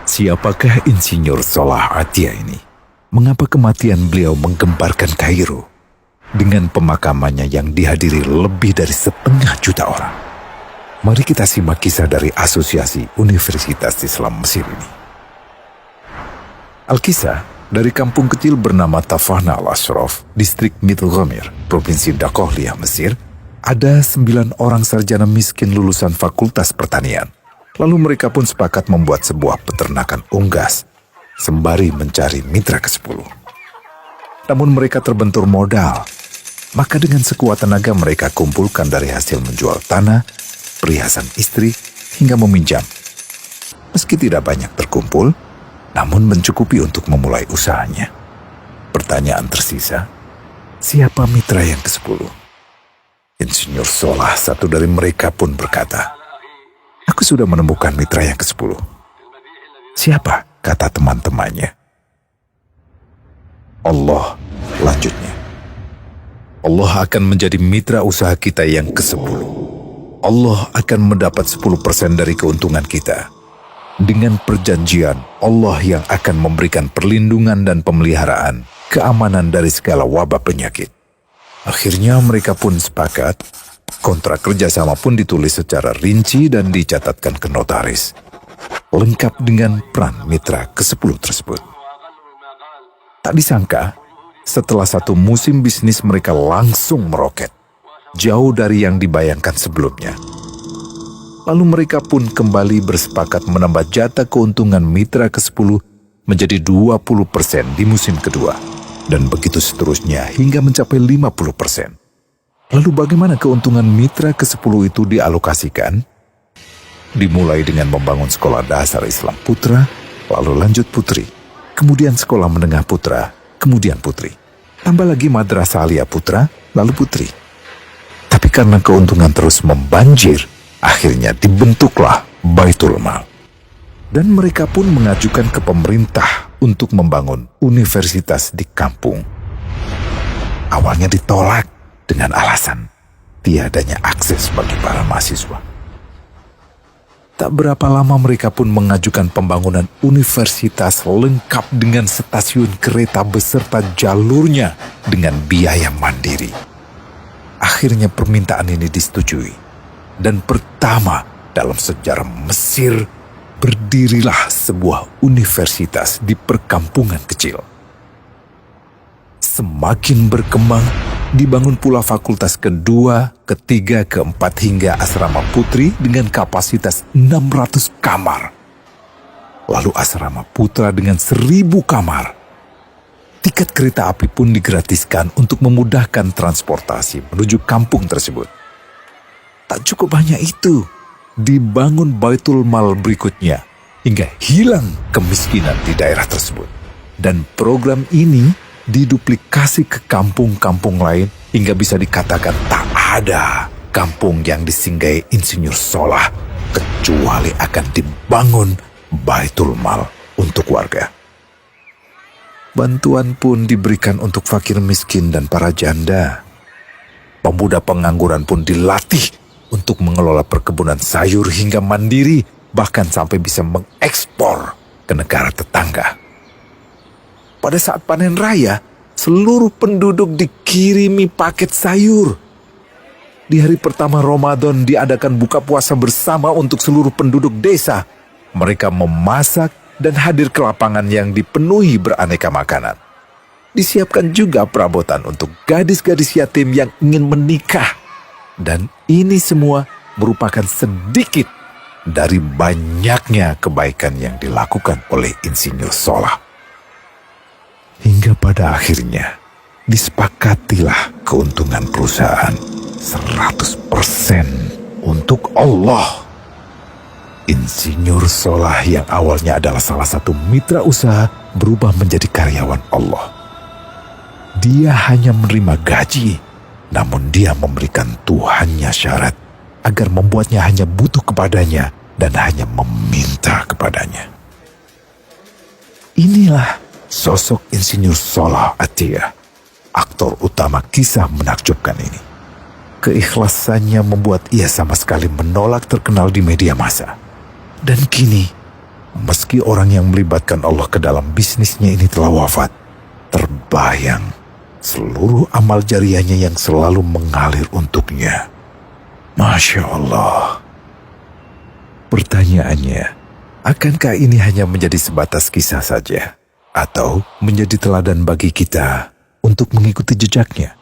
Siapakah Insinyur Salah Atia ini? Mengapa kematian beliau menggemparkan Kairo? Dengan pemakamannya yang dihadiri lebih dari 500.000 orang. Mari kita simak kisah dari Asosiasi Universitas Islam Mesir ini. Al-Kisah dari kampung kecil bernama Tafahna al-Ashraf, distrik Middle Ghamir, Provinsi Dakohliyah, Mesir, ada 9 orang sarjana miskin lulusan Fakultas Pertanian. Lalu mereka pun sepakat membuat sebuah peternakan unggas, sembari mencari mitra ke-10. Namun mereka terbentur modal, maka dengan sekuat tenaga mereka kumpulkan dari hasil menjual tanah, perhiasan istri, hingga meminjam. Meski tidak banyak terkumpul, namun mencukupi untuk memulai usahanya. Pertanyaan tersisa, siapa mitra yang ke-10? Insinyur Salah, satu dari mereka, pun berkata, "Aku sudah menemukan mitra yang ke-10. Siapa?" kata teman-temannya. "Allah," lanjutnya. "Allah akan menjadi mitra usaha kita yang ke-10. Allah akan mendapat 10% dari keuntungan kita. Dengan perjanjian, Allah yang akan memberikan perlindungan dan pemeliharaan, keamanan dari segala wabah penyakit." Akhirnya mereka pun sepakat. Kontrak kerjasama pun ditulis secara rinci dan dicatatkan ke notaris, lengkap dengan peran mitra ke-10 tersebut. Tak disangka, setelah 1 musim bisnis mereka langsung meroket, jauh dari yang dibayangkan sebelumnya. Lalu mereka pun kembali bersepakat menambah jatah keuntungan mitra ke-10 menjadi 20% di musim kedua, dan begitu seterusnya hingga mencapai 50%. Lalu bagaimana keuntungan mitra ke-10 itu dialokasikan? Dimulai dengan membangun sekolah dasar Islam putra, lalu lanjut putri, kemudian sekolah menengah putra, kemudian putri. Tambah lagi madrasah aliyah putra, lalu putri. Tapi karena keuntungan terus membanjir, akhirnya dibentuklah Baitul Mal. Dan mereka pun mengajukan ke pemerintah untuk membangun universitas di kampung. Awalnya ditolak dengan alasan tiadanya akses bagi para mahasiswa. Tak berapa lama mereka pun mengajukan pembangunan universitas lengkap dengan stasiun kereta beserta jalurnya dengan biaya mandiri. Akhirnya permintaan ini disetujui, dan pertama dalam sejarah Mesir berdirilah sebuah universitas di perkampungan kecil. Semakin berkembang, dibangun pula fakultas kedua, ketiga, keempat hingga asrama putri dengan kapasitas 600 kamar. Lalu asrama putra dengan 1.000 kamar. Tiket kereta api pun digratiskan untuk memudahkan transportasi menuju kampung tersebut. Tak cukup hanya itu, dibangun Baitul Mal berikutnya hingga hilang kemiskinan di daerah tersebut. Dan program ini diduplikasi ke kampung-kampung lain hingga bisa dikatakan tak ada kampung yang disinggahi Insinyur Salah kecuali akan dibangun Baitul Mal untuk warga. Bantuan pun diberikan untuk fakir miskin dan para janda. Pemuda pengangguran pun dilatih untuk mengelola perkebunan sayur hingga mandiri, bahkan sampai bisa mengekspor ke negara tetangga. Pada saat panen raya, seluruh penduduk dikirimi paket sayur. Di hari pertama Ramadan diadakan buka puasa bersama untuk seluruh penduduk desa. Mereka memasak dan hadir ke lapangan yang dipenuhi beraneka makanan. Disiapkan juga perabotan untuk gadis-gadis yatim yang ingin menikah. Dan ini semua merupakan sedikit dari banyaknya kebaikan yang dilakukan oleh Insinyur Salah. Hingga pada akhirnya disepakatilah keuntungan perusahaan 100% untuk Allah. Insinyur Salah yang awalnya adalah salah satu mitra usaha berubah menjadi karyawan Allah. Dia hanya menerima gaji, namun dia memberikan Tuhannya syarat agar membuatnya hanya butuh kepadanya dan hanya meminta kepadanya. Inilah sosok Insinyur Salah Atia, aktor utama kisah menakjubkan ini. Keikhlasannya membuat ia sama sekali menolak terkenal di media massa. Dan kini, meski orang yang melibatkan Allah ke dalam bisnisnya ini telah wafat, terbayang seluruh amal jariahnya yang selalu mengalir untuknya. Masya Allah. Pertanyaannya, akankah ini hanya menjadi sebatas kisah saja? Atau menjadi teladan bagi kita untuk mengikuti jejaknya?